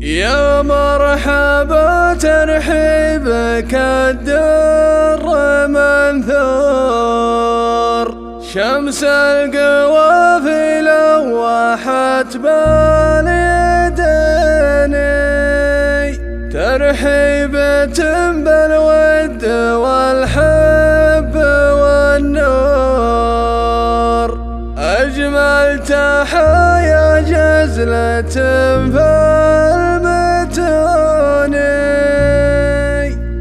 يا مرحبا ترحيبك الدر منثور، شمس القوافل لوحت باليديني، ترحيبة بالود والحب والنور، أجمل تحايا جزلة في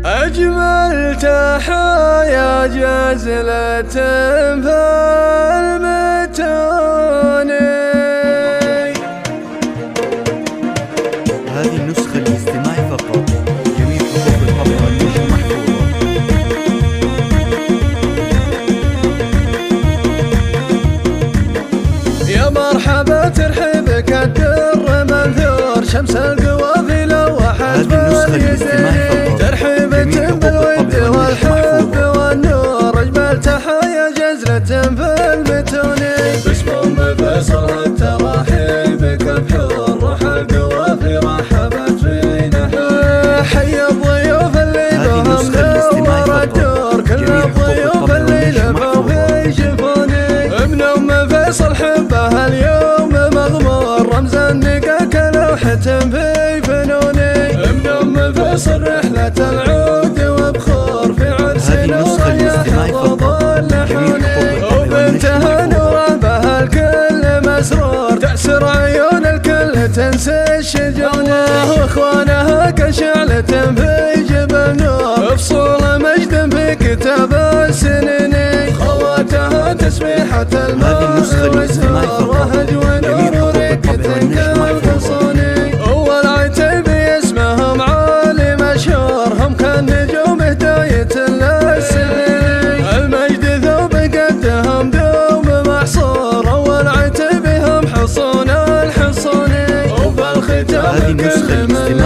أجمل تحايا جزلة في المتون. هذه النسخة للاستماع فقط، جميع حقوق الطبع والنشر محفوظة. يا مرحبا ترحيبك الدر منثور، شمس القوافل لوحت باليدين، ترحيبة بالود والحب والنور، أجمل تحايا جزلة في المتون. باسم فيصل التراحيبك بحور، روح القوافل رحبت فينا، حي الضيوف اللي بهم نور الدور، كل الضيوف اللي لفوا في شفوني، ابن فيصل حبه اليوم مغمور، رمز النقا كلوحة في فنوني، ابن فيصل رحلة العود وبخور، في عرسنا ويا ظل حوني، وبنتها نوره بها الكل مسرور، تأسر عيون الكل تنسى الشجون، واخوانها كشعلة في جبل نور، فصول مجد في كتاب السنين، خواتها تسبيحة الماء والزهر، وهج ونور ورقة كالغصوني، أول عتيبي اسمهم عالي مشهور، هم كالنجوم هداية للسنين، المجد ثوب قدهم دوم محصور، أول عتيبي هم حصون الحصوني، وبالختام كل من